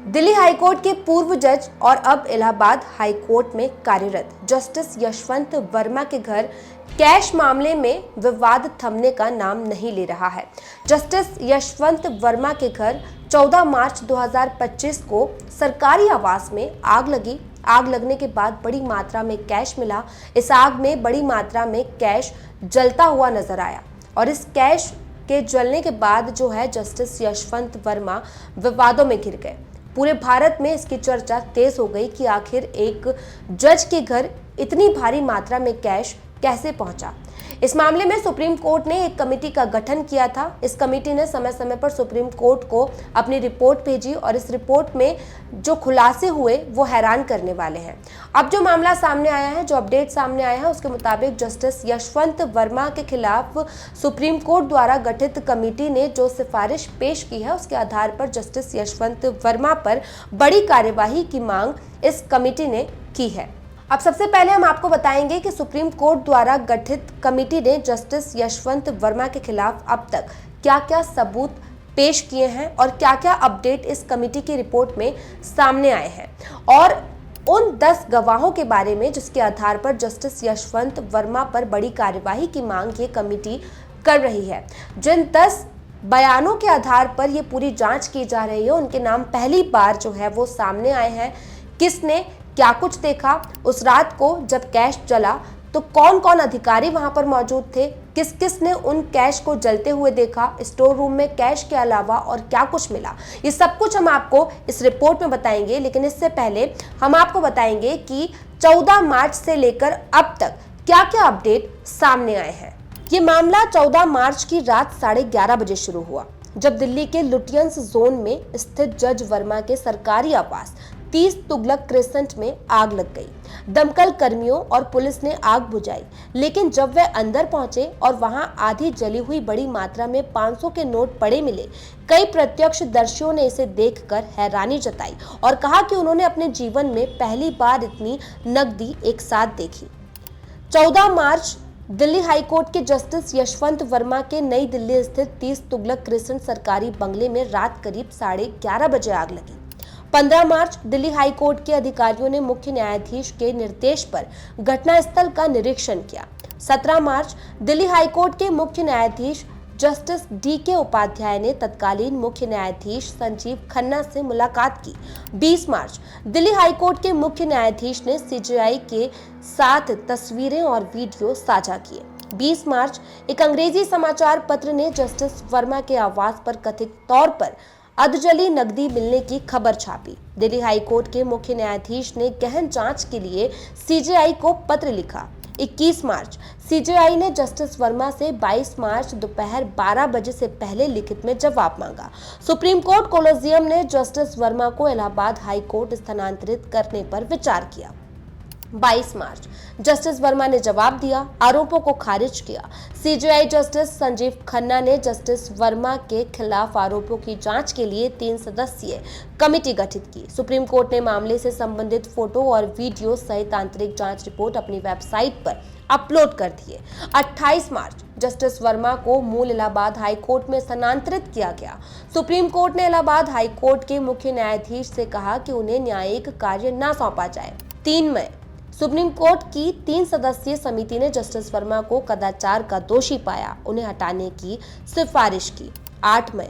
Delhi high court के पूर्व जज और अब इलाहाबाद हाईकोर्ट में कार्यरत जस्टिस यशवंत वर्मा के घर कैश मामले में विवाद थमने का नाम नहीं ले रहा है। जस्टिस यशवंत वर्मा के घर 14 मार्च 2025 को सरकारी आवास में आग लगी। आग लगने के बाद बड़ी मात्रा में कैश मिला। इस आग में बड़ी मात्रा में कैश जलता हुआ नजर आया और इस कैश के जलने के बाद जो है जस्टिस यशवंत वर्मा विवादों में घिर गए। पूरे भारत में इसकी चर्चा तेज हो गई कि आखिर एक जज के घर इतनी भारी मात्रा में कैश कैसे पहुंचा। इस मामले में सुप्रीम कोर्ट ने एक कमेटी का गठन किया था। इस कमेटी ने समय समय पर सुप्रीम कोर्ट को अपनी रिपोर्ट भेजी और इस रिपोर्ट में जो खुलासे हुए वो हैरान करने वाले हैं। अब जो मामला सामने आया है, जो अपडेट सामने आया है, उसके मुताबिक जस्टिस यशवंत वर्मा के खिलाफ सुप्रीम कोर्ट द्वारा गठित कमेटी ने जो सिफारिश पेश की है उसके आधार पर जस्टिस यशवंत वर्मा पर बड़ी कार्यवाही की मांग इस कमेटी ने की है। अब सबसे पहले हम आपको बताएंगे कि सुप्रीम कोर्ट द्वारा गठित कमेटी ने जस्टिस यशवंत वर्मा के खिलाफ अब तक क्या क्या सबूत पेश किए हैं और क्या क्या अपडेट इस कमेटी की रिपोर्ट में सामने आए हैं और उन 10 गवाहों के बारे में जिसके आधार पर जस्टिस यशवंत वर्मा पर बड़ी कार्यवाही की मांग ये कमेटी कर रही है। जिन 10 बयानों के आधार पर ये पूरी जांच की जा रही है उनके नाम पहली बार जो है वो सामने आए हैं। किसने क्या कुछ देखा उस रात को जब कैश जला, तो कौन कौन अधिकारी वहां पर मौजूद थे, किस किस ने उन कैश को जलते हुए देखा, स्टोर रूम में कैश के अलावा और क्या कुछ मिला, ये सब कुछ हम आपको इस रिपोर्ट में बताएंगे। लेकिन इससे पहले हम आपको बताएंगे कि 14 मार्च से लेकर अब तक क्या क्या अपडेट सामने आए हैं। ये मामला 14 मार्च की रात 11:30 बजे शुरू हुआ जब दिल्ली के लुटियंस जोन में स्थित जज वर्मा के सरकारी आवास 30 तुगलक क्रेसेंट में आग लग गई। दमकल कर्मियों और पुलिस ने आग बुझाई, लेकिन जब वे अंदर पहुंचे और वहां आधी जली हुई बड़ी मात्रा में 500 के नोट पड़े मिले, कई प्रत्यक्षदर्शियों ने इसे देखकर हैरानी जताई और कहा कि उन्होंने अपने जीवन में पहली बार इतनी नकदी एक साथ देखी। 14 मार्च दिल्ली हाईकोर्ट के जस्टिस यशवंत वर्मा के नई दिल्ली स्थित 30 तुगलक क्रेसेंट सरकारी बंगले में रात करीब 11:30 बजे आग लगी। 15 मार्च दिल्ली हाईकोर्ट के अधिकारियों ने मुख्य न्यायाधीश के निर्देश पर घटनास्थल का निरीक्षण किया। 17 मार्च दिल्ली हाईकोर्ट के मुख्य न्यायाधीश जस्टिस DK उपाध्याय ने तत्कालीन मुख्य न्यायाधीश संजीव खन्ना से मुलाकात की। 20 मार्च दिल्ली हाईकोर्ट के मुख्य न्यायाधीश ने CJI के साथ तस्वीरें और वीडियो साझा किए। 20 मार्च एक अंग्रेजी समाचार पत्र ने जस्टिस वर्मा के आवास पर कथित तौर पर अधजली नकदी मिलने की खबर छापी। दिल्ली हाईकोर्ट के मुख्य न्यायाधीश ने गहन जांच के लिए CJI को पत्र लिखा। 21 मार्च CJI ने जस्टिस वर्मा से 22 मार्च दोपहर 12 बजे से पहले लिखित में जवाब मांगा। सुप्रीम कोर्ट कोलेजियम ने जस्टिस वर्मा को इलाहाबाद हाई कोर्ट स्थानांतरित करने पर विचार किया। 22 मार्च जस्टिस वर्मा ने जवाब दिया, आरोपों को खारिज किया। CJI जस्टिस संजीव खन्ना ने जस्टिस वर्मा के खिलाफ आरोपों की जांच के लिए 3 सदस्यीय कमेटी गठित की। सुप्रीम कोर्ट ने मामले से संबंधित फोटो और वीडियो सहित आंतरिक जांच रिपोर्ट अपनी वेबसाइट पर अपलोड कर दिए। 28 मार्च जस्टिस वर्मा को मूल इलाहाबाद हाई कोर्ट में स्थानांतरित किया गया। सुप्रीम कोर्ट ने इलाहाबाद हाई कोर्ट के मुख्य न्यायाधीश से कहा कि उन्हें न्यायिक कार्य न सौंपा जाए। 3 मई सुप्रीम कोर्ट की 3 सदस्यीय समिति ने जस्टिस वर्मा को कदाचार का दोषी पाया, उन्हें हटाने की सिफारिश की। 8 मई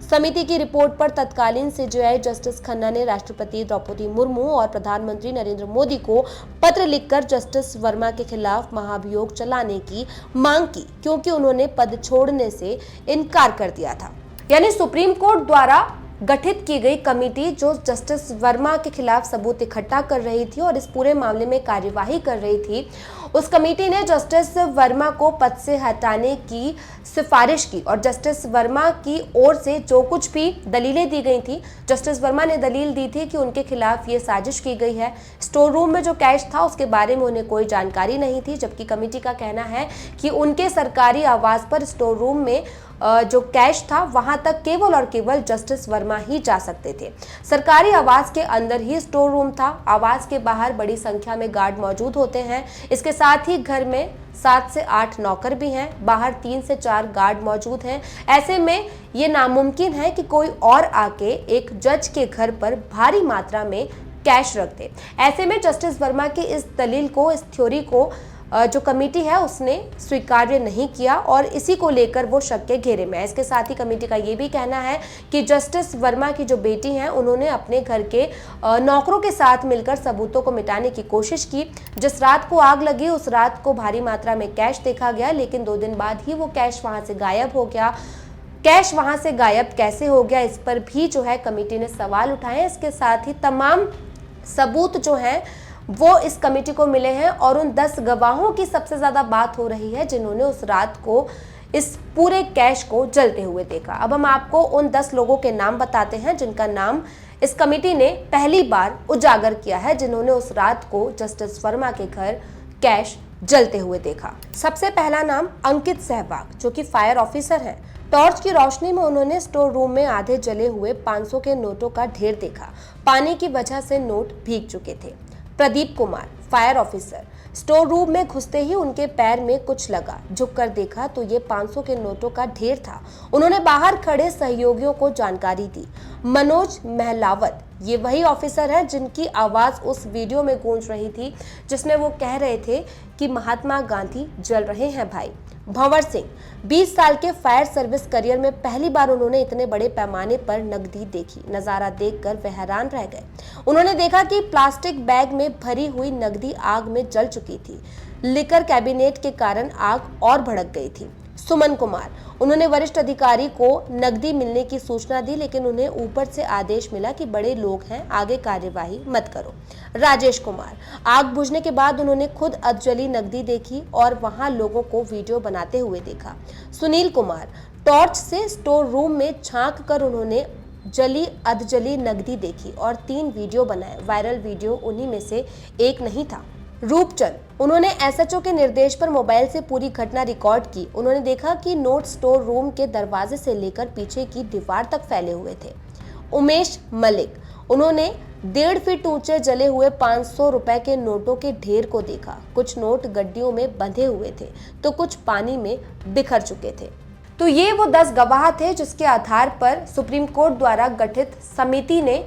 समिति की रिपोर्ट पर तत्कालीन CJI जस्टिस खन्ना ने राष्ट्रपति द्रौपदी मुर्मू और प्रधानमंत्री नरेंद्र मोदी को पत्र लिखकर जस्टिस वर्मा के खिलाफ महाभियोग चलाने की मांग की, क्योंकि उन्होंने पद छोड़ने से इनकार कर दिया था। यानी सुप्रीम कोर्ट द्वारा गठित की गई कमेटी जो जस्टिस वर्मा के खिलाफ सबूत इकट्ठा कर रही थी और इस पूरे मामले में कार्यवाही कर रही थी, उस कमेटी ने जस्टिस वर्मा को पद से हटाने की सिफारिश की और जस्टिस वर्मा की ओर से जो कुछ भी दलीलें दी गई थी, जस्टिस वर्मा ने दलील दी थी कि उनके खिलाफ ये साजिश की गई है। स्टोर रूम में जो कैश था उसके बारे में उन्हें कोई जानकारी नहीं थी, जबकि कमेटी का कहना है कि उनके सरकारी आवास पर स्टोर रूम में जो कैश था वहां तक केवल और केवल जस्टिस वर्मा ही जा सकते थे। सरकारी आवास के अंदर ही स्टोर रूम था। आवास के बाहर बड़ी संख्या में गार्ड मौजूद होते हैं। इसके साथ ही घर में 7 से 8 नौकर भी हैं, बाहर 3 से 4 गार्ड मौजूद हैं। ऐसे में ये नामुमकिन है कि कोई और आके एक जज के घर पर भारी मात्रा में कैश रख दे। ऐसे में जस्टिस वर्मा की इस दलील को, इस थ्योरी को जो कमेटी है उसने स्वीकार्य नहीं किया और इसी को लेकर वो शक के घेरे में है। इसके साथ ही कमेटी का ये भी कहना है कि जस्टिस वर्मा की जो बेटी हैं उन्होंने अपने घर के नौकरों के साथ मिलकर सबूतों को मिटाने की कोशिश की। जिस रात को आग लगी उस रात को भारी मात्रा में कैश देखा गया, लेकिन 2 दिन बाद ही वो कैश वहां से गायब हो गया। कैश वहां से गायब कैसे हो गया, इस पर भी जो है कमेटी ने सवाल उठाए। इसके साथ ही तमाम सबूत जो हैं वो इस कमेटी को मिले हैं और उन 10 गवाहों की सबसे ज्यादा बात हो रही है जिन्होंने उस रात को इस पूरे कैश को जलते हुए देखा। अब हम आपको उन 10 लोगों के नाम बताते हैं जिनका नाम इस कमेटी ने पहली बार उजागर किया है, जिन्होंने उस रात को जस्टिस वर्मा के घर कैश जलते हुए देखा। सबसे पहला नाम अंकित सहवाग, जो कि फायर ऑफिसर हैं। टॉर्च की रोशनी में उन्होंने स्टोर रूम में आधे जले हुए 500 के नोटों का ढेर देखा। पानी की वजह से नोट भीग चुके थे। Pradeep Kumar, fire officer, store room में घुसते ही उनके पैर में कुछ लगा। झुककर देखा तो ये 500 के नोटों का ढेर था। उन्होंने बाहर खड़े सहयोगियों को जानकारी दी। मनोज महलावत, ये वही ऑफिसर है जिनकी आवाज उस वीडियो में गूंज रही थी जिसमें वो कह रहे थे कि महात्मा गांधी जल रहे हैं भाई। भंवर सिंह, 20 साल के फायर सर्विस करियर में पहली बार उन्होंने इतने बड़े पैमाने पर नकदी देखी। नजारा देखकर वे हैरान रह गए। उन्होंने देखा कि प्लास्टिक बैग में भरी हुई नकदी आग में जल चुकी थी। लिकर कैबिनेट के कारण आग और भड़क गई थी। सुमन कुमार, उन्होंने वरिष्ठ अधिकारी को नकदी मिलने की सूचना दी, लेकिन उन्हें ऊपर से आदेश मिला कि बड़े लोग हैं, आगे कार्यवाही मत करो। राजेश कुमार, आग बुझने के बाद उन्होंने खुद अधजली नकदी देखी और वहां लोगों को वीडियो बनाते हुए देखा। सुनील कुमार, टॉर्च से स्टोर रूम में झांक कर उन्होंने जली अधजली नकदी देखी और 3 वीडियो बनाए। वायरल वीडियो उन्हीं में से एक नहीं था। रूपचंद, उन्होंने एसएचओ के निर्देश पर मोबाइल से पूरी घटना रिकॉर्ड की। उन्होंने देखा कि नोट स्टोर रूम के दरवाजे से लेकर पीछे की दीवार तक फैले हुए थे। उमेश मलिक, उन्होंने 1.5 फीट ऊंचे जले हुए 500 रुपए के नोटों के ढेर को देखा। कुछ नोट गड्डियों में बंधे हुए थे तो कुछ पानी में बिखर चुके थे। तो ये वो 10 गवाह थे जिसके आधार पर सुप्रीम कोर्ट द्वारा गठित समिति ने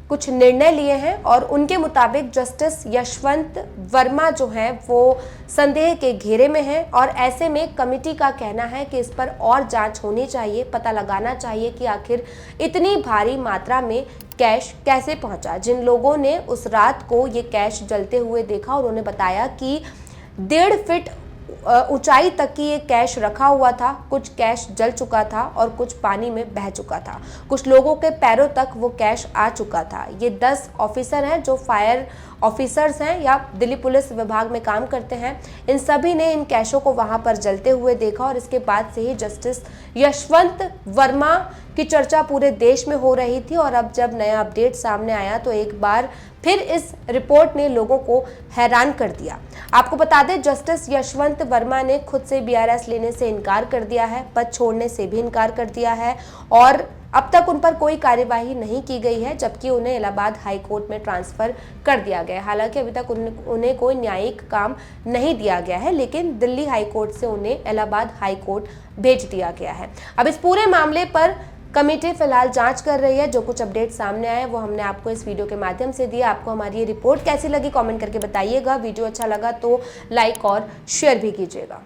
कुछ निर्णय लिए हैं और उनके मुताबिक जस्टिस यशवंत वर्मा जो हैं वो संदेह के घेरे में हैं और ऐसे में कमेटी का कहना है कि इस पर और जांच होनी चाहिए, पता लगाना चाहिए कि आखिर इतनी भारी मात्रा में कैश कैसे पहुंचा। जिन लोगों ने उस रात को ये कैश जलते हुए देखा उन्होंने बताया कि 1.5 फीट ऊंचाई तक की ये कैश रखा हुआ था। कुछ कैश जल चुका था और कुछ पानी में बह चुका था। कुछ लोगों के पैरों तक वो कैश आ चुका था। ये 10 ऑफिसर हैं जो फायर ऑफिसर्स हैं या दिल्ली पुलिस विभाग में काम करते हैं। इन सभी ने इन कैशों को वहां पर जलते हुए देखा और इसके बाद से ही जस्टिस यशवंत वर्मा की चर्चा पूरे देश में हो रही थी। और अब जब नया अपडेट सामने आया तो एक बार फिर इस रिपोर्ट ने लोगों को हैरान कर दिया। आपको बता दें, जस्टिस यशवंत वर्मा ने खुद से बीआरएस लेने से इनकार कर दिया है, पद छोड़ने से भी इनकार कर दिया है और अब तक उन पर कोई कार्यवाही नहीं की गई है, जबकि उन्हें इलाहाबाद हाई कोर्ट में ट्रांसफर कर दिया गया है। हालांकि अभी तक उन्हें कोई न्यायिक काम नहीं दिया गया है, लेकिन दिल्ली हाई कोर्ट से उन्हें इलाहाबाद हाई कोर्ट भेज दिया गया है। अब इस पूरे मामले पर कमेटी फिलहाल जांच कर रही है। जो कुछ अपडेट सामने आए वो हमने आपको इस वीडियो के माध्यम से दिया। आपको हमारी ये रिपोर्ट कैसी लगी कमेंट करके बताइएगा। वीडियो अच्छा लगा तो लाइक और शेयर भी कीजिएगा।